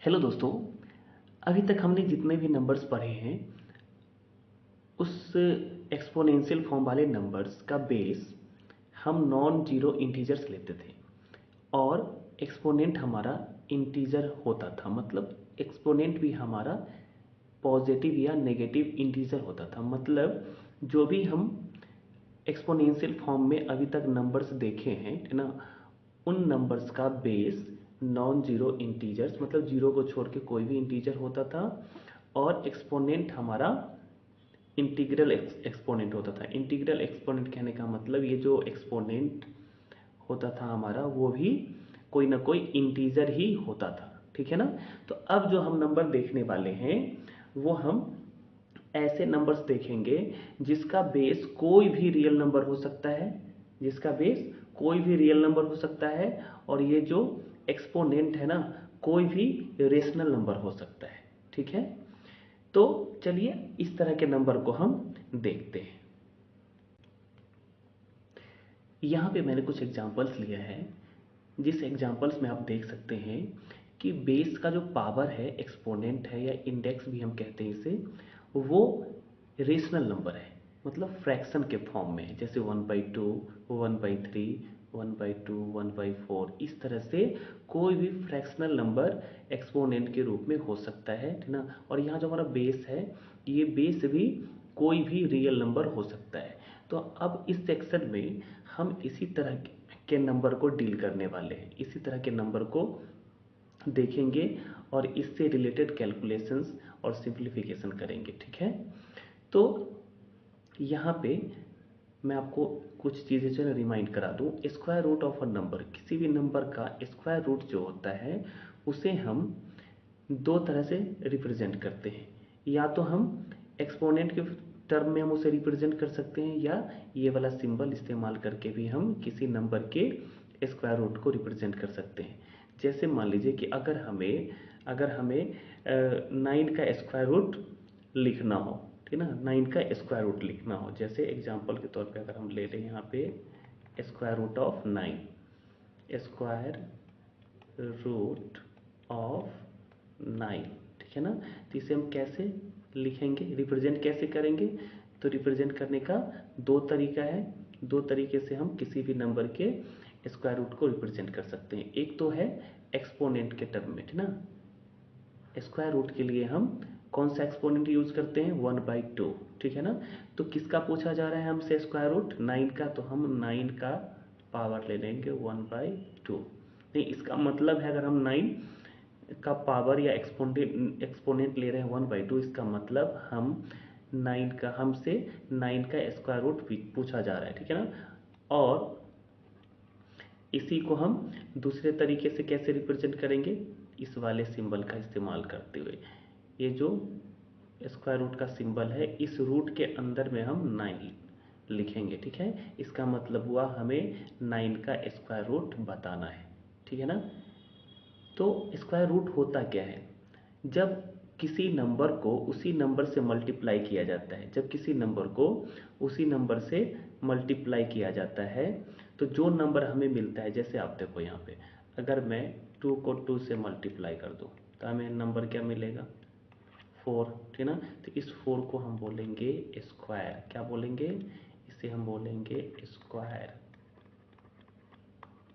Hello दोस्तों। अभी तक हमने जितने भी नंबर्स पढ़े हैं उस एक्सपोनेंशियल फॉर्म वाले नंबर्स का बेस हम नॉन जीरो इंटीजर्स लेते थे और एक्सपोनेंट हमारा इंटीजर होता था। मतलब एक्सपोनेंट भी हमारा पॉजिटिव या नेगेटिव इंटीजर होता था। मतलब जो भी हम एक्सपोनेंशियल फॉर्म में अभी तक नंबर्स देखे हैं, है ना, उन नंबर्स का बेस नॉन जीरो इंटीजर्स मतलब जीरो को छोड़ के कोई भी इंटीजर होता था और एक्सपोनेंट हमारा इंटीग्रल एक्सपोनेंट होता था। इंटीग्रल एक्सपोनेंट कहने का मतलब ये जो एक्सपोनेंट होता था हमारा वो भी कोई ना कोई इंटीजर ही होता था। ठीक है ना। तो अब जो हम नंबर देखने वाले हैं वो हम ऐसे नंबर्स देखेंगे जिसका बेस कोई भी रियल नंबर हो सकता है, जिसका बेस कोई भी रियल नंबर हो सकता है और ये जो एक्सपोनेंट है ना कोई भी रेशनल नंबर हो सकता है। ठीक है। तो चलिए इस तरह के नंबर को हम देखते हैं। यहाँ पे मैंने कुछ एग्जांपल्स लिया है जिस एग्जांपल्स में आप देख सकते हैं कि बेस का जो पावर है, एक्सपोनेंट है या इंडेक्स भी हम कहते हैं इसे, वो रेशनल नंबर है। मतलब फ्रैक्शन के फॉर्म में है, जैसे 1/2, 1/3, 1/2, 1/4। इस तरह से कोई भी फ्रैक्शनल नंबर एक्सपोनेंट के रूप में हो सकता है ना। और यहाँ जो हमारा बेस है ये बेस भी कोई भी रियल नंबर हो सकता है। तो अब इस सेक्शन में हम इसी तरह के नंबर को डील करने वाले हैं, इसी तरह के नंबर को देखेंगे और इससे रिलेटेड कैलकुलेशंस और सिंप्लीफिकेशन करेंगे। ठीक है। तो यहाँ पे मैं आपको कुछ चीज़ें जो है रिमाइंड करा दूँ। Square root of a number, किसी भी नंबर का स्क्वायर रूट जो होता है उसे हम दो तरह से रिप्रेजेंट करते हैं। या तो हम एक्सपोनेंट के टर्म में हम उसे रिप्रेजेंट कर सकते हैं या ये वाला सिंबल इस्तेमाल करके भी हम किसी नंबर के स्क्वायर रूट को रिप्रेजेंट कर सकते हैं। जैसे मान लीजिए कि अगर हमें 9 का स्क्वायर रूट लिखना हो, ठीक है ना, 9 का स्क्वायर रूट लिखना हो, जैसे एग्जांपल के तौर पे अगर हम ले लें यहाँ पे square root of 9, square root of 9, ठीक है ना। तो इसे हम कैसे लिखेंगे, रिप्रेजेंट कैसे करेंगे? तो रिप्रेजेंट करने का दो तरीका है। दो तरीके से हम किसी भी नंबर के स्क्वायर रूट को रिप्रेजेंट कर सकते हैं। एक तो है एक्सपोनेंट के टर्म में, ठीक ना। स्क्वायर रूट के लिए हम कौन सा एक्सपोनेंट यूज करते हैं? 1/2, ठीक है ना। तो किसका पूछा जा रहा है हमसे स्क्वायर रूट? 9 का। तो हम 9 का पावर ले लेंगे 1/2। नहीं, इसका मतलब है अगर हम 9 का पावर या एक्सपोनेंट ले रहे हैं 1/2, इसका मतलब हम 9 का हमसे 9 का स्क्वायर रूट पूछा जा रहा है, ठीक है ना। और इसी को हम दूसरे तरीके से कैसे रिप्रेजेंट करेंगे? इस वाले सिंबल का इस्तेमाल करते हुए। ये जो स्क्वायर रूट का सिंबल है इस रूट के अंदर में हम 9 लिखेंगे, ठीक है। इसका मतलब हुआ हमें 9 का स्क्वायर रूट बताना है, ठीक है ना। तो स्क्वायर रूट होता क्या है? जब किसी नंबर को उसी नंबर से मल्टीप्लाई किया जाता है, जब किसी नंबर को उसी नंबर से मल्टीप्लाई किया जाता है तो जो नंबर हमें मिलता है, जैसे आप देखो यहाँ पे अगर मैं 2 को 2 से मल्टीप्लाई कर दूँ तो हमें नंबर क्या मिलेगा? 4, ठीक है ना। तो इस 4 को हम बोलेंगे स्क्वायर। क्या बोलेंगे? इसे हम बोलेंगे स्क्वायर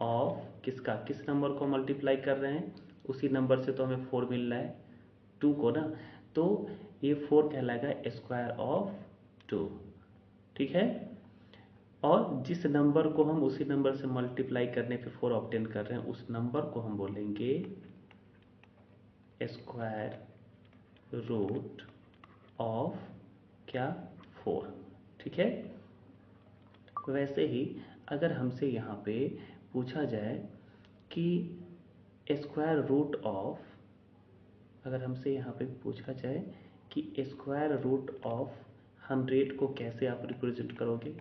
ऑफ किसका? किस नंबर को मल्टीप्लाई कर रहे हैं? उसी नंबर से तो हमें 4 मिल रहा है, 2 को ना। तो ये 4 कहलाएगा स्क्वायर ऑफ 2, ठीक है। और जिस नंबर को हम उसी नंबर से मल्टीप्लाई करने पे 4 ऑब्टेन कर रहे हैं उस नंबर को हम बोलेंगे स्क्वायर रूट ऑफ क्या? 4, ठीक है। वैसे ही अगर हमसे यहाँ पे पूछा जाए कि स्क्वायर रूट ऑफ, अगर हमसे यहाँ पे पूछा जाए कि स्क्वायर रूट ऑफ 100 को कैसे आप रिप्रेजेंट करोगे?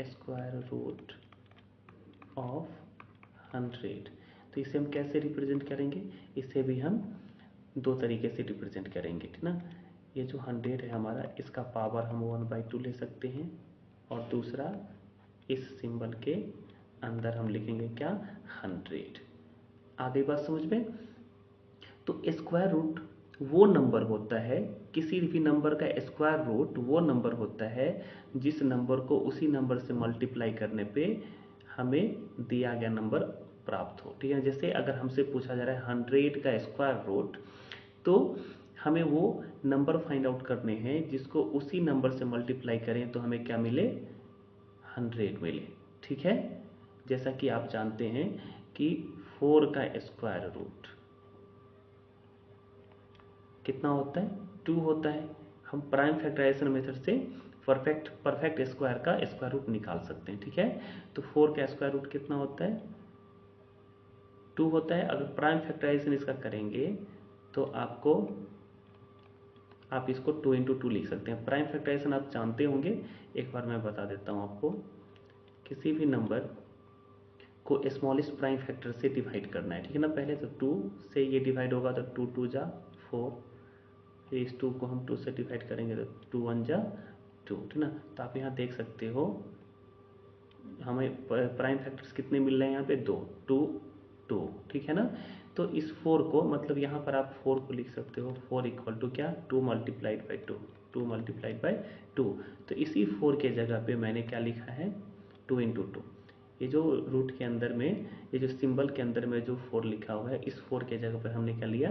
स्क्वायर रूट ऑफ 100, तो इसे हम कैसे रिप्रेजेंट करेंगे? इसे भी हम दो तरीके से रिप्रेजेंट करेंगे, ठीक ना। ये जो 100 है हमारा, इसका पावर हम 1/2 ले सकते हैं और दूसरा इस सिंबल के अंदर हम लिखेंगे क्या? 100। आ गई बात समझ में? तो स्क्वायर रूट वो नंबर होता है, किसी भी नंबर का स्क्वायर रूट वो नंबर होता है जिस नंबर को उसी नंबर से मल्टीप्लाई करने पे हमें दिया गया नंबर प्राप्त हो। ठीक है, जैसे अगर हमसे पूछा जा रहा है 100 का स्क्वायर रूट, तो हमें वो नंबर फाइंड आउट करने हैं जिसको उसी नंबर से मल्टीप्लाई करें तो हमें क्या मिले, 100 मिले। ठीक है, जैसा कि आप जानते हैं कि 4 का स्क्वायर रूट कितना होता है, 2 होता है। हम प्राइम फैक्टराइजेशन मेथड से परफेक्ट स्क्वायर का स्क्वायर रूट निकाल सकते हैं। ठीक है, तो 4 का स्क्वायर रूट कितना होता है, 2 होता है। अगर प्राइम फैक्टराइजेशन इसका करेंगे तो आप इसको 2 इंटू 2 लिख सकते हैं। प्राइम फैक्टराइजेशन आप जानते होंगे, एक बार मैं बता देता हूँ आपको। किसी भी नंबर को स्मॉलेस्ट प्राइम फैक्टर से डिवाइड करना है। ठीक है ना, पहले तो 2 से ये डिवाइड होगा तो 2 2 जा 4, फिर इस 2 को हम 2 से डिवाइड करेंगे तो 2 1 जा 2। ठीक ना, तो आप यहाँ देख सकते हो हमें प्राइम फैक्टर्स कितने मिल रहे हैं यहाँ पे, 2 2 2। ठीक है ना, तो इस 4 को मतलब यहाँ पर आप 4 को लिख सकते हो 4 इक्वल टू क्या, 2 मल्टीप्लाइड बाई 2, 2 मल्टीप्लाइड बाई 2। तो इसी 4 के जगह पे मैंने क्या लिखा है, 2 इंटू 2। ये जो रूट के अंदर में, ये जो सिंबल के अंदर में जो 4 लिखा हुआ है, इस 4 के जगह पर हमने क्या लिया,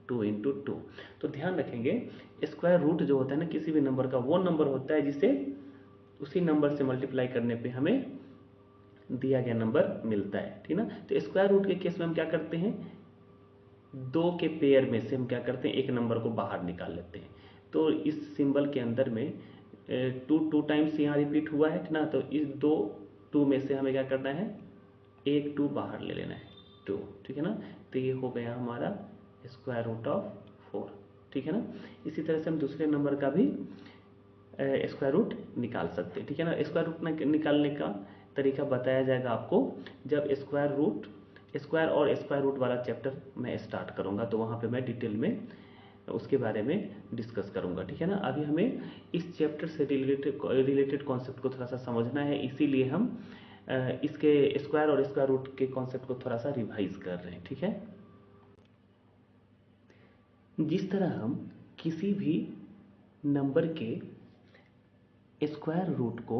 2 इंटू 2। तो ध्यान रखेंगे, स्क्वायर रूट जो होता है ना किसी भी नंबर का, वो नंबर होता है जिसे उसी नंबर से मल्टीप्लाई करने पे हमें दिया गया नंबर मिलता है। ठीक ना, तो स्क्वायर रूट के केस में हम क्या करते हैं, 2 के पेयर में से हम क्या करते हैं, एक नंबर को बाहर निकाल लेते हैं। तो इस सिंबल के अंदर में 2 टाइम्स यहाँ रिपीट हुआ है ना, तो इस 2 में से हमें क्या करना है, एक 2 बाहर ले लेना है, 2। ठीक है ना, तो ये हो गया हमारा स्क्वायर रूट ऑफ 4। ठीक है ना, इसी तरह से हम दूसरे नंबर का भी स्क्वायर रूट निकाल सकते हैं। ठीक है ना, स्क्वायर रूट निकालने का तरीका बताया जाएगा आपको जब स्क्वायर और स्क्वायर रूट वाला चैप्टर मैं स्टार्ट करूंगा, तो वहाँ पे मैं डिटेल में उसके बारे में डिस्कस करूंगा। ठीक है ना, अभी हमें इस चैप्टर से रिलेटेड कॉन्सेप्ट को थोड़ा सा समझना है, इसीलिए हम इसके स्क्वायर और स्क्वायर रूट के कॉन्सेप्ट को थोड़ा सा रिवाइज कर रहे हैं। ठीक है, जिस तरह हम किसी भी नंबर के स्क्वायर रूट को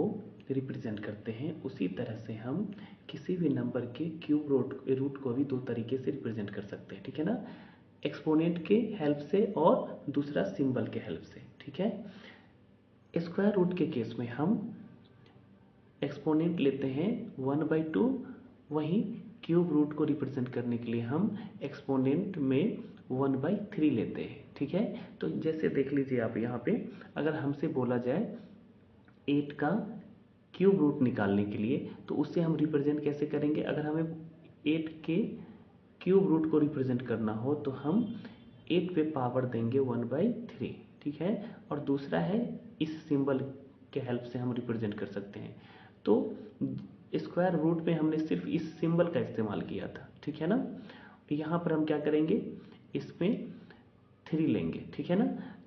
रिप्रेजेंट करते हैं, उसी तरह से हम किसी भी नंबर के क्यूब रूट को भी 2 तरीके से रिप्रेजेंट कर सकते हैं। ठीक है ना, एक्सपोनेंट के हेल्प से और दूसरा सिंबल के हेल्प से। ठीक है, स्क्वायर रूट के केस में हम एक्सपोनेंट लेते हैं 1/2, वहीं क्यूब रूट को रिप्रेजेंट करने के लिए हम एक्सपोनेंट में 1/3 लेते हैं। ठीक है, तो जैसे देख लीजिए आप यहाँ पे, अगर हमसे बोला जाए 8 का क्यूब रूट निकालने के लिए, तो उससे हम रिप्रेजेंट कैसे करेंगे, अगर हमें 8 के क्यूब रूट को रिप्रेजेंट करना हो तो हम 8 पे पावर देंगे 1/3। ठीक है, और दूसरा है इस सिंबल के हेल्प से हम रिप्रेजेंट कर सकते हैं। तो स्क्वायर रूट में हमने सिर्फ इस सिंबल का इस्तेमाल किया था। ठीक है ना, यहाँ पर हम क्या करेंगे, इसमें 3 लेंगे। ठीक है ना,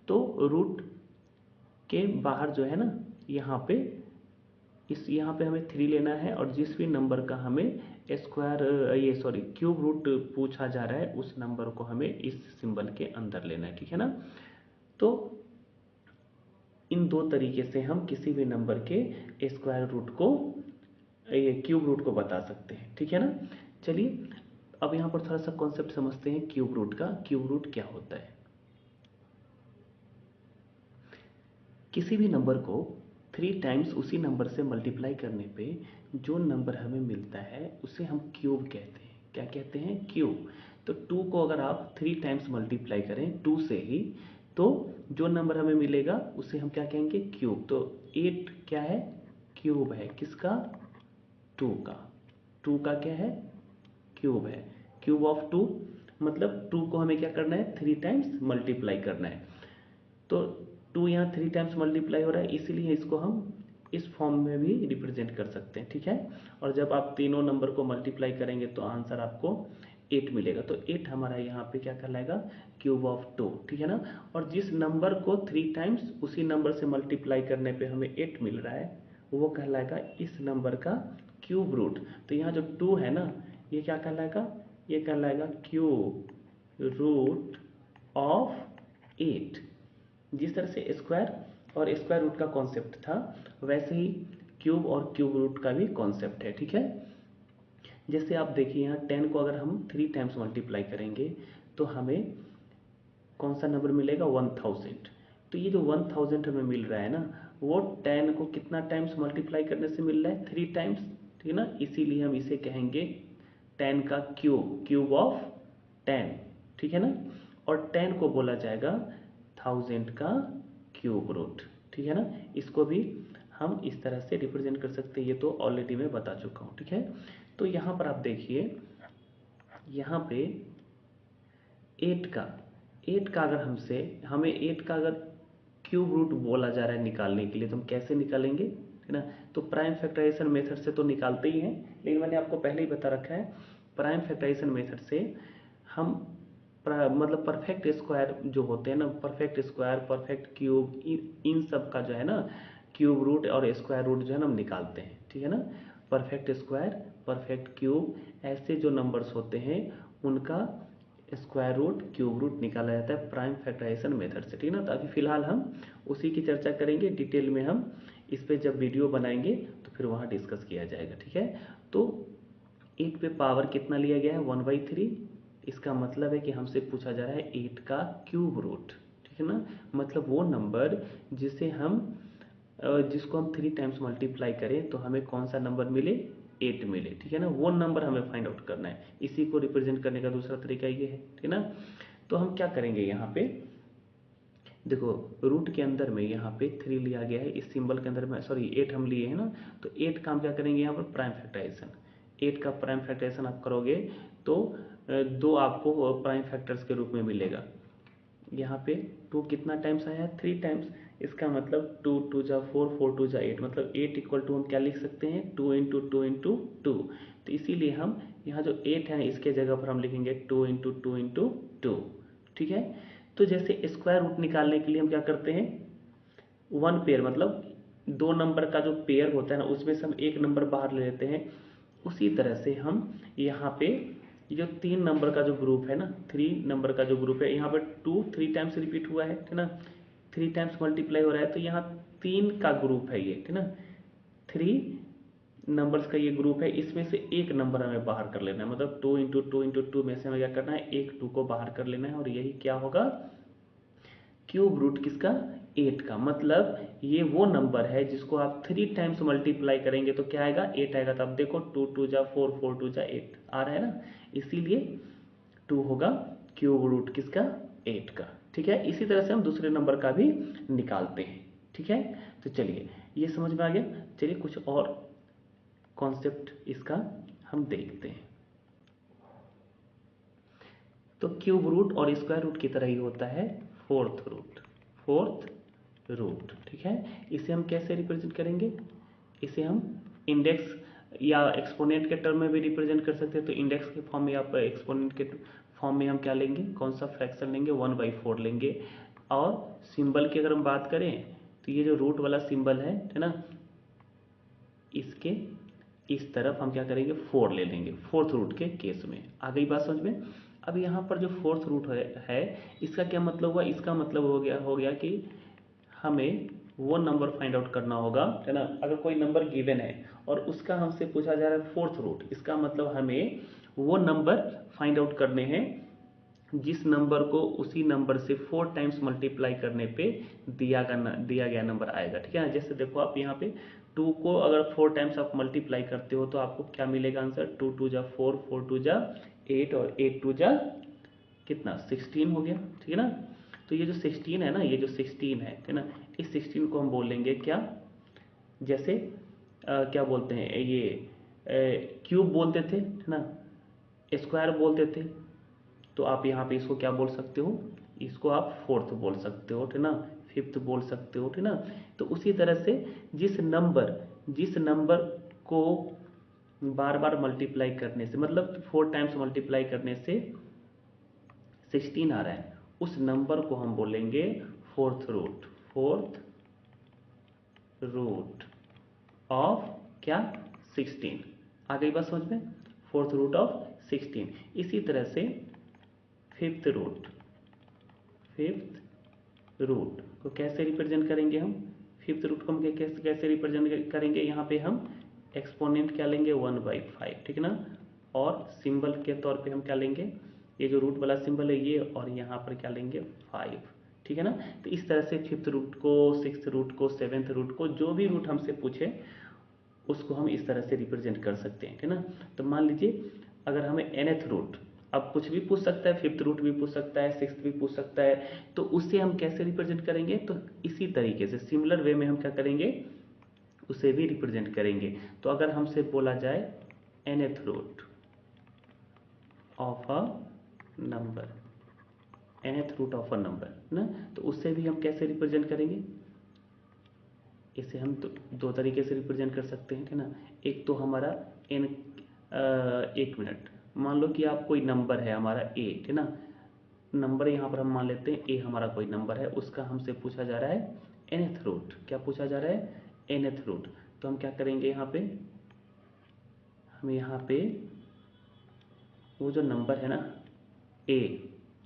तो रूट के बाहर जो है ना, यहाँ पे हमें 3 लेना है, और जिस भी नंबर का हमें क्यूब रूट पूछा जा रहा है, उस नंबर को हमें इस सिंबल के अंदर लेना है। ठीक है ना, तो इन 2 तरीके से हम किसी भी नंबर के स्क्वायर रूट को, क्यूब रूट को बता सकते हैं। ठीक है ना, चलिए अब यहाँ पर थोड़ा सा कॉन्सेप्ट समझते हैं क्यूब रूट का। क्यूब रूट क्या होता है, किसी भी नंबर को 3 टाइम्स उसी नंबर से मल्टीप्लाई करने पे जो नंबर हमें मिलता है उसे हम क्यूब कहते हैं। क्या कहते हैं, क्यूब। तो 2 को अगर आप 3 टाइम्स मल्टीप्लाई करें 2 से ही, तो जो नंबर हमें मिलेगा उसे हम क्या कहेंगे, क्यूब। तो 8 क्या है, क्यूब है, किसका, 2 का। 2 का क्या है, क्यूब है। क्यूब ऑफ 2 मतलब 2 को हमें क्या करना है, 3 टाइम्स मल्टीप्लाई करना है। तो 2 यहाँ 3 टाइम्स मल्टीप्लाई हो रहा है, इसीलिए इसको हम इस फॉर्म में भी रिप्रेजेंट कर सकते हैं। ठीक है, और जब आप तीनों नंबर को मल्टीप्लाई करेंगे तो आंसर आपको 8 मिलेगा। तो 8 हमारा यहाँ पे क्या कहलाएगा, क्यूब ऑफ 2। ठीक है ना, और जिस नंबर को 3 टाइम्स उसी नंबर से मल्टीप्लाई करने पे हमें 8 मिल रहा है, वो कहलाएगा इस नंबर का क्यूब रूट। तो यहाँ जो 2 है ना, ये क्या कहलाएगा, ये कहलाएगा क्यूब रूट ऑफ 8। जिस तरह से स्क्वायर और स्क्वायर रूट का कॉन्सेप्ट था वैसे ही क्यूब और क्यूब रूट का भी कॉन्सेप्ट है, ठीक है। जैसे आप देखिए यहाँ 10 को अगर हम 3 टाइम्स मल्टीप्लाई करेंगे तो हमें कौन सा नंबर मिलेगा, 1000। तो ये जो 1000 हमें मिल रहा है ना, वो 10 को कितना टाइम्स मल्टीप्लाई करने से मिल रहा है, 3 टाइम्स, ठीक है ना। इसीलिए हम इसे कहेंगे 10 का क्यूब, क्यूब ऑफ 10, ठीक है ना। और 10 को बोला जाएगा 1000 का क्यूब रूट, ठीक है ना। इसको भी हम इस तरह से रिप्रेजेंट कर सकते हैं, ये तो ऑलरेडी मैं बता चुका हूँ, ठीक है। तो यहाँ पर आप देखिए, यहाँ पे 8 का अगर हमें 8 का अगर क्यूब रूट बोला जा रहा है निकालने के लिए, तो हम कैसे निकालेंगे, है ना। तो प्राइम फैक्टराइजेशन मेथड से तो निकालते ही हैं, लेकिन मैंने आपको पहले ही बता रखा है प्राइम फैक्टराइजेशन मेथड से हम मतलब परफेक्ट स्क्वायर जो होते हैं ना, परफेक्ट स्क्वायर, परफेक्ट क्यूब, इन सब का जो है ना क्यूब रूट और स्क्वायर रूट जो है ना हम निकालते हैं, ठीक है ना। परफेक्ट स्क्वायर, परफेक्ट क्यूब, ऐसे जो नंबर्स होते हैं उनका स्क्वायर रूट, क्यूब रूट निकाला जाता है प्राइम फैक्टराइजेशन मेथड से, ठीक है ना। तो अभी फिलहाल हम उसी की चर्चा करेंगे, डिटेल में हम इस पे जब वीडियो बनाएंगे तो फिर वहाँ डिस्कस किया जाएगा, ठीक है। तो 8 पे पावर कितना लिया गया है, 1/3। इसका मतलब है कि हमसे पूछा जा रहा है 8 का क्यूब रूट, ठीक है ना। मतलब वो नंबर जिसको हम 3 टाइम्स मल्टीप्लाई करें तो हमें कौन सा नंबर मिले, 8 मिले, ठीक है ना। वो नंबर हमें फाइंड आउट करना है। इसी को रिप्रेजेंट करने का दूसरा तरीका ये है, ठीक है ना। तो हम क्या करेंगे, यहाँ पे देखो रूट के अंदर में यहाँ पे 3 लिया गया है, इस सिंबल के अंदर में, सॉरी 8 हम लिए हैं ना। तो 8 का हम क्या करेंगे यहाँ पर, प्राइम फैक्टराइजेशन। 8 का प्राइम फैक्टराइजेशन आप करोगे तो 2 आपको प्राइम फैक्टर्स के रूप में मिलेगा। यहाँ पे 2 कितना टाइम्स आया है, 3 टाइम्स। इसका मतलब 2 2 जा 4, 4 2 जा 8, मतलब 8 इक्वल टू हम क्या लिख सकते हैं, 2 इंटू 2 इंटू 2। तो इसीलिए हम यहाँ जो 8 है इसके जगह पर हम लिखेंगे 2 इंटू 2 इंटू 2, ठीक है। तो जैसे स्क्वायर रूट निकालने के लिए हम क्या करते हैं, 1 पेयर, मतलब 2 नंबर का जो पेयर होता है ना उसमें से हम एक नंबर बाहर ले लेते हैं। उसी तरह से हम यहाँ पे ये जो 3 नंबर का जो ग्रुप है ना, 3 नंबर का जो ग्रुप है, यहाँ पर 2 3 टाइम्स रिपीट हुआ है, ठीक ना। 3 टाइम्स मल्टीप्लाई हो रहा है, तो यहाँ 3 का ग्रुप है ये, ठीक ना। 3 नंबर्स का ये ग्रुप है, इसमें से एक नंबर हमें बाहर कर लेना है, मतलब 2 इंटू 2 इंटू 2 में से हमें क्या करना है, एक 2 को बाहर कर लेना है, और यही क्या होगा, क्यूब रूट किसका, 8 का। मतलब ये वो नंबर है जिसको आप 3 टाइम्स मल्टीप्लाई करेंगे तो क्या आएगा, 8 आएगा। तो आप देखो 2 2 जा 4, 4 2 जा 8 आ रहा है ना, इसीलिए 2 होगा क्यूब रूट किसका, 8 का, ठीक है। इसी तरह से हम दूसरे नंबर का भी निकालते हैं, ठीक है। तो चलिए ये समझ में आ गया। चलिए कुछ और कॉन्सेप्ट इसका हम देखते हैं। तो क्यूब रूट और स्क्वायर रूट की तरह ही होता है फोर्थ रूट, फोर्थ रूट, ठीक है। इसे हम कैसे रिप्रेजेंट करेंगे, इसे हम इंडेक्स या एक्सपोनेंट के टर्म में भी रिप्रेजेंट कर सकते हैं। तो इंडेक्स के फॉर्म में या एक्सपोनेंट के फॉर्म में हम क्या लेंगे, कौन सा फ्रैक्शन लेंगे, 1/4 लेंगे। और सिंबल की अगर हम बात करें तो ये जो रूट वाला सिंबल है ना, इसके इस तरफ हम क्या करेंगे, 4 ले लेंगे, फोर्थ रूट के केस में। आ गई बात समझ में। अब यहाँ पर जो फोर्थ रूट है इसका क्या मतलब हुआ, इसका मतलब हो गया कि हमें वो नंबर फाइंड आउट करना होगा, है ना। अगर कोई नंबर गिवन है और उसका हमसे पूछा जा रहा है फोर्थ रूट, इसका मतलब हमें वो नंबर फाइंड आउट करने हैं जिस नंबर को उसी नंबर से 4 टाइम्स मल्टीप्लाई करने पे दिया गया नंबर आएगा, ठीक है ना। जैसे देखो आप यहाँ पे 2 को अगर 4 टाइम्स आप मल्टीप्लाई करते हो तो आपको क्या मिलेगा आंसर, 2 2 जा 4, 4 2 जा 8, और 8 2 जा कितना, 16 हो गया, ठीक है ना। तो ये जो 16 है ना, ये जो 16 है ना, इस 16 को हम बोलेंगे क्या, जैसे क्या बोलते हैं ये क्यूब बोलते थे, है ना, स्क्वायर बोलते थे। तो आप यहाँ पे इसको क्या बोल सकते हो, इसको आप फोर्थ बोल सकते हो, ठीक ना, फिफ्थ बोल सकते हो, ठीक ना। तो उसी तरह से जिस नंबर को बार बार मल्टीप्लाई करने से, मतलब 4 टाइम्स मल्टीप्लाई करने से 16 आ रहा है, उस नंबर को हम बोलेंगे fourth root, fourth root of क्या, 16। आ गई बात समझ में, फोर्थ रूट ऑफ 16। इसी तरह से फिफ्थ रूट को कैसे रिप्रेजेंट करेंगे हम? फिफ्थ रूट को हम कैसे कैसे रिप्रेजेंट करेंगे? यहाँ पे हम एक्सपोनेंट क्या लेंगे? 1/5, ठीक है ना। और सिंबल के तौर पे हम क्या लेंगे? ये जो रूट वाला सिंबल है ये, और यहाँ पर क्या लेंगे? 5, ठीक है ना। तो इस तरह से फिफ्थ रूट को, सिक्स्थ रूट को, सेवेंथ रूट को, जो भी रूट हमसे पूछे उसको हम इस तरह से रिप्रेजेंट कर सकते हैं, ठीक है ना। तो मान लीजिए अगर हमें nth रूट, अब कुछ भी पूछ सकता है, फिफ्थ रूट भी पूछ सकता है, सिक्स्थ भी पूछ सकता है, तो उससे हम कैसे रिप्रेजेंट करेंगे? तो इसी तरीके से सिमिलर वे में हम क्या करेंगे? उसे भी रिप्रेजेंट करेंगे। तो अगर हमसे बोला जाए nth root of a number, nth root of a number ना, तो उससे भी हम कैसे रिप्रेजेंट करेंगे? इसे हम दो तरीके से रिप्रेजेंट कर सकते हैं, ठीक है ना। एक तो हमारा n, एक मिनट, मान लो कि आप कोई नंबर है हमारा a, ठीक है ना। नंबर यहाँ पर हम मान लेते हैं a हमारा कोई नंबर है, उसका हमसे पूछा जा रहा है nth रूट। क्या पूछा जा रहा है? nth root. तो हम क्या करेंगे यहाँ पे? हम यहाँ पे वो जो नंबर है ना a,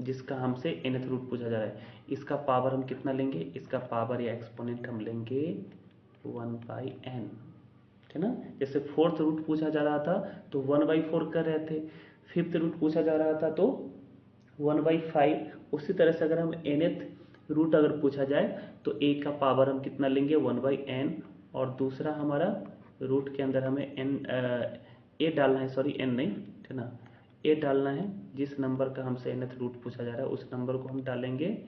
जिसका हमसे nth रूट पूछा जा रहा है, इसका पावर हम कितना लेंगे? इसका पावर या एक्सपोनेंट हम लेंगे 1/n, है ना। जैसे फोर्थ रूट पूछा जा रहा था तो 1/4 कर रहे थे, फिफ्थ रूट पूछा जा रहा था तो 1/5। उसी तरह से अगर हम nth रूट अगर पूछा जाए तो a का पावर हम कितना लेंगे? 1/n, और दूसरा हमारा रूट के अंदर हमें a डालना है, सॉरी n नहीं, ठीक है ना, a डालना है। जिस नंबर का हमसे nth रूट पूछा जा रहा है उस नंबर को हम डालेंगे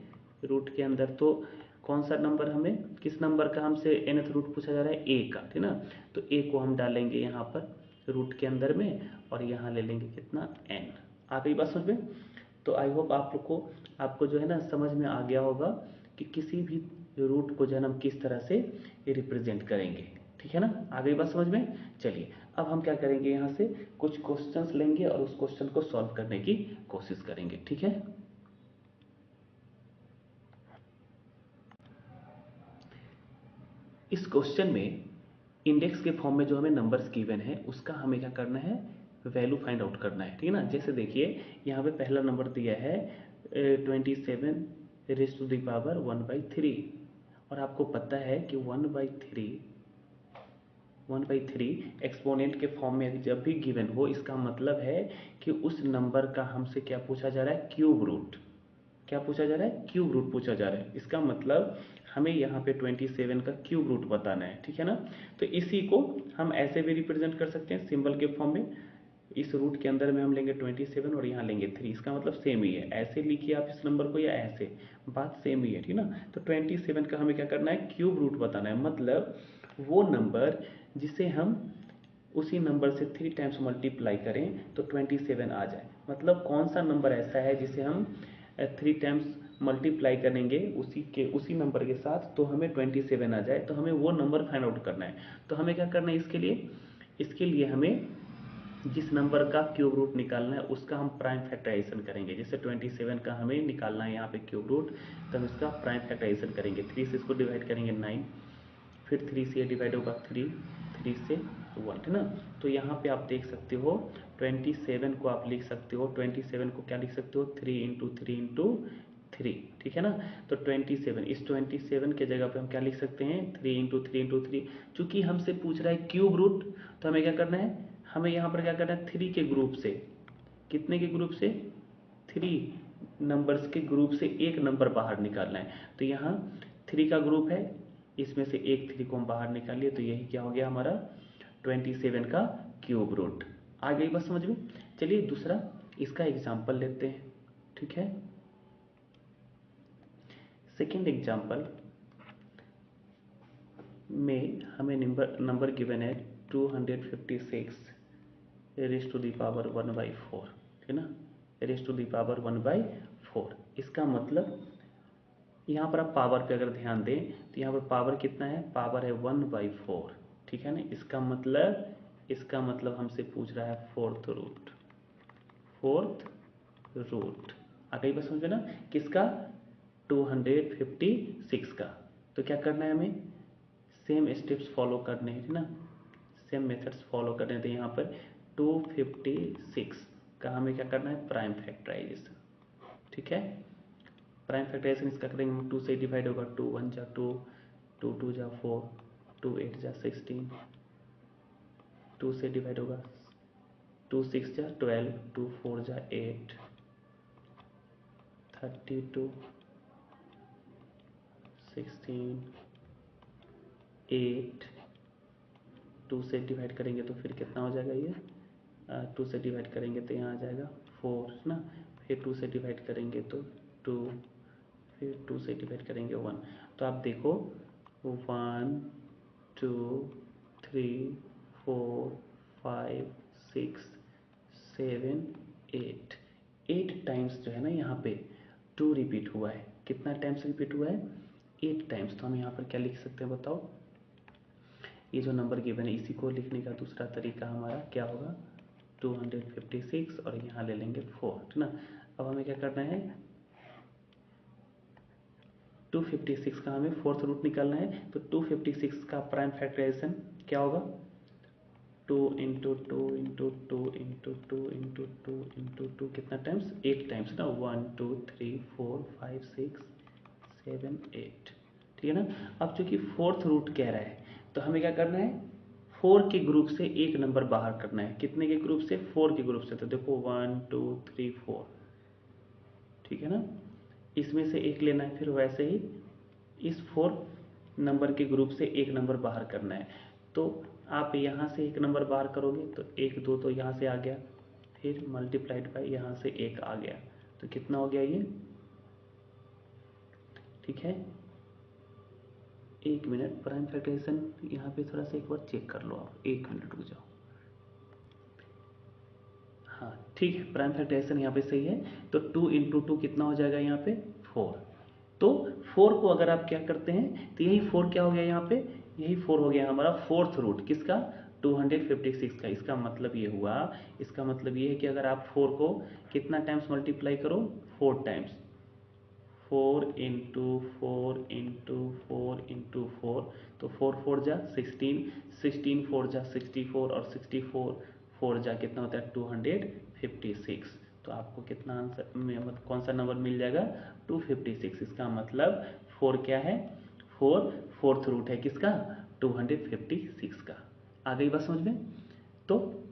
रूट के अंदर। तो कौन सा नंबर हमें, किस नंबर का हमसे nth रूट पूछा जा रहा है? a का, ठीक ना। तो a को हम डालेंगे यहाँ पर रूट के अंदर में, और यहाँ ले लेंगे कितना? n। आ गई बात समझ में? तो आई होप आप लोग को, आपको जो है ना समझ में आ गया होगा कि किसी भी रूट को जो है ना हम किस तरह से रिप्रेजेंट करेंगे, ठीक है ना। आ गई बात समझ में? चलिए अब हम क्या करेंगे, यहाँ से कुछ क्वेश्चंस लेंगे और उस क्वेश्चन को सॉल्व करने की कोशिश करेंगे, ठीक है। इस क्वेश्चन में इंडेक्स के फॉर्म में जो हमें नंबर्स गिवन है उसका हमें क्या करना है? वैल्यू फाइंड आउट करना है, ठीक है ना। जैसे देखिए यहाँ पे पहला नंबर दिया है 27⁻⁴, और आपको पता है कि 1/3 एक्सपोनेंट के फॉर्म में जब भी गिवन हो, इसका मतलब है कि उस नंबर का हमसे क्या पूछा जा रहा है? Cube root. क्या पूछा जा रहा है? क्यूब रूट पूछा जा रहा है। इसका मतलब हमें यहाँ पे 27 का क्यूब रूट बताना है, ठीक है ना। तो इसी को हम ऐसे भी रिप्रेजेंट कर सकते हैं सिंबल के फॉर्म में। इस रूट के अंदर में हम लेंगे 27 और यहाँ लेंगे 3, इसका मतलब सेम ही है। ऐसे लिखिए आप इस नंबर को या ऐसे, बात सेम ही है, ठीक ना। तो 27 का हमें क्या करना है? क्यूब रूट बताना है। मतलब वो नंबर जिसे हम उसी नंबर से 3 टाइम्स मल्टीप्लाई करें तो 27 आ जाए। मतलब कौन सा नंबर ऐसा है जिसे हम 3 टाइम्स मल्टीप्लाई करेंगे उसी नंबर के साथ तो हमें 27 आ जाए। तो हमें वो नंबर फाइंड आउट करना है। तो हमें क्या करना है इसके लिए हमें जिस नंबर का क्यूब रूट निकालना है उसका हम प्राइम फैक्टराइजेशन करेंगे। जैसे 27 का हमें निकालना है यहाँ पे क्यूब रूट, तो हम इसका प्राइम फैक्टराइजेशन करेंगे। 3 से इसको डिवाइड करेंगे 9, फिर 3 से ये डिवाइड होगा 3, 3 से 1, है ना। तो यहाँ पे आप देख सकते हो 27 को आप लिख सकते हो, 27 को क्या लिख सकते हो? 3 इंटू 3 इंटू 3, ठीक है ना। तो 27, इस 27 के जगह पे हम क्या लिख सकते हैं? 3 इंटू 3 इंटू 3। चूंकि हमसे पूछ रहा है क्यूब रूट, तो हमें क्या करना है? हमें यहाँ पर क्या करना है? 3 के ग्रुप से, कितने के ग्रुप से? 3 नंबर्स के ग्रुप से एक नंबर बाहर निकालना है। तो यहाँ 3 का ग्रुप है, इसमें से एक 3 को हम बाहर निकालिए, तो यही क्या हो गया हमारा? 27 का क्यूब रूट। आ गई बात समझ में? चलिए दूसरा इसका एग्जाम्पल लेते हैं, ठीक है। सेकेंड एग्जाम्पल में हमें नंबर गिवन है 256 रेज़ टू द पावर 1/4, ठीक है ना, रेज़ टू द पावर 1/4। इसका मतलब यहाँ पर आप पावर पे अगर ध्यान दें तो यहाँ पर पावर कितना है? पावर है 1/4, ठीक है ना। इसका मतलब हमसे पूछ रहा है फोर्थ रूट। आ गई बात समझ में ना? किसका? 256 का। तो क्या करना है हमें? सेम स्टेप्स फॉलो करने हैं, ठीक ना, सेम मेथड्स फॉलो करने हैं। तो यहाँ पर 256 का हमें क्या करना है? Prime factorization. ठीक है। प्राइम फैक्टराइजेशन इसका करेंगे हम, 2 से डिवाइड होगा, 2 1 जा 2, 2 2 जा 4, 2 8 जा 16, 2 से डिवाइड होगा, 2 6 जा 12, 2 4 जा 8, 32, 16, 8, 2 से डिवाइड करेंगे तो फिर कितना हो जाएगा ये, 2 से डिवाइड करेंगे तो यहाँ आ जाएगा 4 ना, फिर 2 से डिवाइड करेंगे तो 2, फिर 2 से डिवाइड करेंगे 1। तो आप देखो 1 2 3 4 5 6 7 8, 8 टाइम्स जो है ना यहाँ पे 2 रिपीट हुआ है। कितना टाइम्स रिपीट हुआ है? 8 टाइम्स। तो हम यहाँ पर क्या लिख सकते हैं बताओ? ये जो नंबर गिवन है इसी को लिखने का दूसरा तरीका हमारा क्या होगा, 256, और यहाँ ले लेंगे 4, ठीक ना। अब हमें क्या करना है, 256 का हमें फोर्थ रूट निकालना है। तो 256 का प्राइम फैक्टराइजेशन क्या होगा, 2 into two into two into two into two into two, कितना टाइम्स, 8 टाइम्स ना, 1 2 3 4 5 6 7 8, ठीक है ना। अब चूंकि फोर्थ रूट कह रहा है तो हमें क्या करना है, 4 के ग्रुप से एक नंबर बाहर करना है। कितने के ग्रुप से? 4 के ग्रुप से। तो देखो 1 2 3 4, ठीक है ना। इसमें से एक लेना है, फिर वैसे ही इस 4 नंबर के ग्रुप से एक नंबर बाहर करना है। तो आप यहाँ से एक नंबर बाहर करोगे तो 1 2 तो यहाँ से आ गया, फिर मल्टीप्लाइड बाय यहाँ से 1 आ गया, तो कितना हो गया ये, ठीक है। 1 मिनट, प्राइम फैक्टराइजेशन यहाँ पे थोड़ा सा एक बार चेक कर लो आप, 1 मिनट रुक जाओ। हाँ ठीक है, प्राइम फैक्टराइजेशन यहाँ पे सही है। तो 2 इंटू टू कितना हो जाएगा यहाँ पे, 4। तो 4 को अगर आप क्या करते हैं तो यही 4 क्या हो गया यहाँ पे, यही 4 हो गया हमारा फोर्थ रूट किसका, 256 का। इसका मतलब ये हुआ, इसका मतलब ये है कि अगर आप 4 को कितना टाइम्स मल्टीप्लाई करो, 4 टाइम्स, 4 इंटू 4 इंटू 4 इंटू 4, तो 4 4 जा 16, 16 4 जा 64, और 64 4 जा कितना होता है, 256। तो आपको कितना आंसर में मतलब कौन सा नंबर मिल जाएगा, 256। इसका मतलब 4 क्या है, 4 फोर्थ रूट है किसका, 256 का। आ गई बात समझ में? तो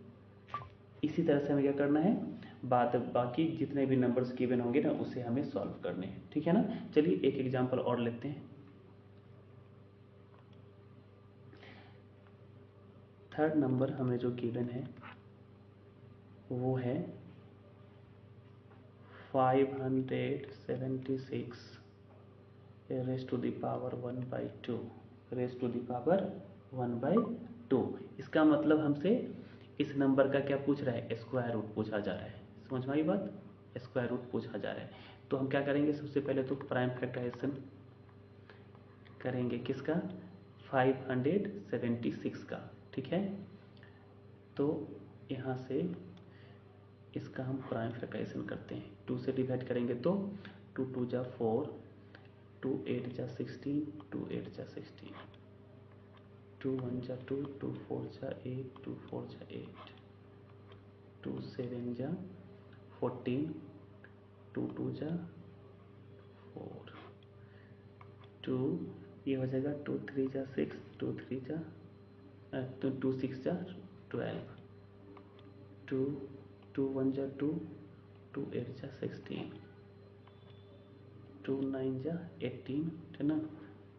इसी तरह से हमें क्या करना है, बाकी जितने भी नंबर्स गिवन होंगे ना उसे हमें सॉल्व करने हैं, ठीक है ना। चलिए एक एग्जांपल और लेते हैं। थर्ड नंबर हमें जो गिवन है वो है 576 raise to the power 1/2, raise to the power 1/2। इसका मतलब हमसे इस नंबर का क्या पूछ रहा है, स्क्वायर रूट पूछा जा रहा है। समझ में आई बात, स्क्वायर रूट पूछा जा रहा है। तो हम क्या करेंगे, सबसे पहले तो प्राइम फैक्टराइजेशन करेंगे किसका, 576 का, ठीक है। तो यहाँ से इसका हम प्राइम फैक्टराइजेशन करते हैं। 2 से डिवाइड करेंगे तो 2 2 जा 4, 2 8 जा 16, 2 8 जा 16, 2 1 जा 2, 2 4 जा 8, 2 4 जा 8, 2 7 जा 14, 2 2 जा 4, 2 ये हो जाएगा, 2 3 जा 6, 2 3 जा 2 6 जा 12, 2 2 1 जा 2, 2 8 जा 16, 2 9 जा 18, है ना,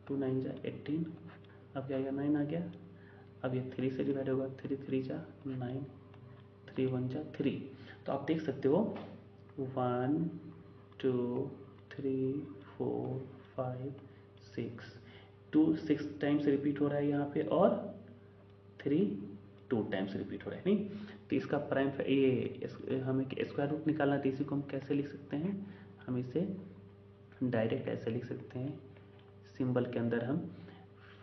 2 9 जा 18। अब क्या गया, 9 आ गया। अब ये 3 से डिवाइड होगा, 3 3 जा 9, 3 1 जा 3। तो आप देख सकते हो 1 2 3 4 5 6, 2 6 टाइम्स रिपीट हो रहा है यहाँ पे, और 3 2 टाइम्स रिपीट हो रहा है, नहीं। तो इसका प्राइम ये हमें स्क्वायर रूट निकालना है, तो इसी को हम कैसे लिख सकते हैं, हम इसे डायरेक्ट ऐसे लिख सकते हैं, सिंबल के अंदर हम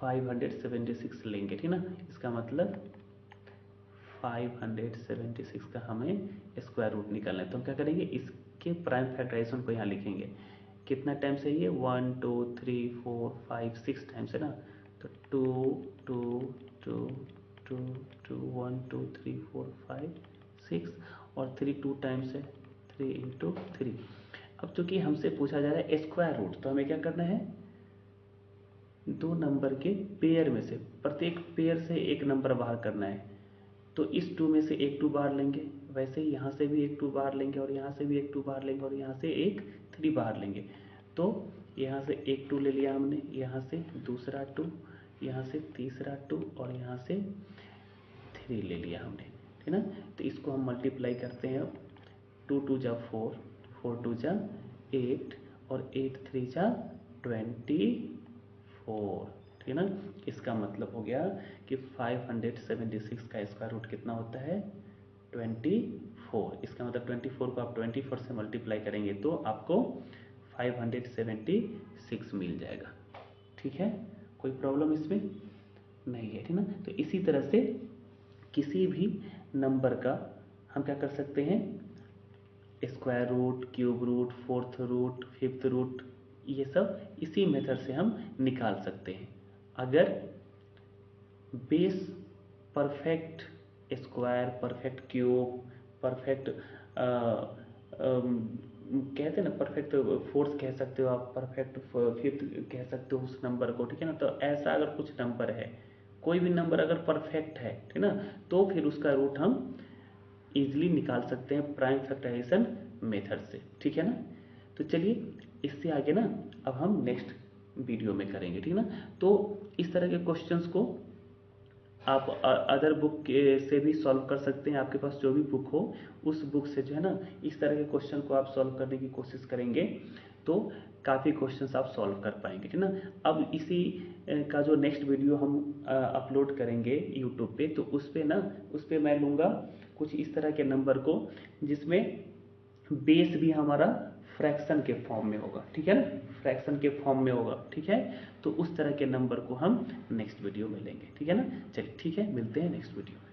576 लेंगे, ठीक ना। इसका मतलब 576 का हमें स्क्वायर रूट निकालना है। तो हम क्या करेंगे, इसके प्राइम फैक्टराइजेशन को यहाँ लिखेंगे। कितना टाइम्स है ये, 1 2 3 4 5 6 टाइम्स है ना। तो 2 2 2 2 2 1 2 3 4 5 6, और 3 2 टाइम्स है, 3 इंटू 3। अब चूंकि हमसे पूछा जा रहा है स्क्वायर रूट, तो हमें क्या करना है, दो नंबर के पेयर में से प्रत्येक पेयर से एक नंबर बाहर करना है। तो इस 2 में से एक 2 बाहर लेंगे, वैसे ही यहाँ से भी एक 2 बाहर लेंगे और यहाँ से भी एक 2 बाहर लेंगे और यहाँ से एक 3 बाहर लेंगे। तो यहाँ से एक 2 ले लिया हमने, यहाँ से दूसरा 2, यहाँ से तीसरा 2 और यहाँ से 3 ले लिया हमने, ठीक है ना। तो इसको हम मल्टीप्लाई करते हैं। 2 2 जा 4, 4 2 जा 8 और 8 3 जा 24, ठीक है ना। इसका मतलब हो गया कि 576 का स्क्वायर रूट कितना होता है, 24। इसका मतलब 24 को आप 24 से मल्टीप्लाई करेंगे तो आपको 576 मिल जाएगा, ठीक है। कोई प्रॉब्लम इसमें नहीं है, ठीक ना। तो इसी तरह से किसी भी नंबर का हम क्या कर सकते हैं, square root, cube root, fourth root, fifth root, ये सब इसी मेथड से हम निकाल सकते हैं। अगर base perfect square, perfect cube, perfect कहते हैं ना, परफेक्ट फोर्थ कह सकते हो आप, परफेक्ट फिफ्थ कह सकते हो उस नंबर को, ठीक है ना। तो ऐसा अगर कुछ नंबर है, कोई भी नंबर अगर परफेक्ट है, ठीक है ना, तो फिर उसका रूट हम इजीली निकाल सकते हैं प्राइम फैक्टराइजेशन मेथड से, ठीक है ना। तो चलिए इससे आगे ना अब हम नेक्स्ट वीडियो में करेंगे, ठीक है ना। तो इस तरह के क्वेश्चंस को आप अदर बुक से भी सॉल्व कर सकते हैं। आपके पास जो भी बुक हो उस बुक से जो है ना इस तरह के क्वेश्चन को आप सॉल्व करने की कोशिश करेंगे तो काफ़ी क्वेश्चंस आप सॉल्व कर पाएंगे, ठीक ना। अब इसी का जो नेक्स्ट वीडियो हम अपलोड करेंगे यूट्यूब पे, तो उस पे मैं लूँगा कुछ इस तरह के नंबर को जिसमें बेस भी हमारा फ्रैक्शन के फॉर्म में होगा, ठीक है ना, फ्रैक्शन के फॉर्म में होगा, ठीक है। तो उस तरह के नंबर को हम नेक्स्ट वीडियो में लेंगे, ठीक है ना। चलिए ठीक है, मिलते हैं नेक्स्ट वीडियो में।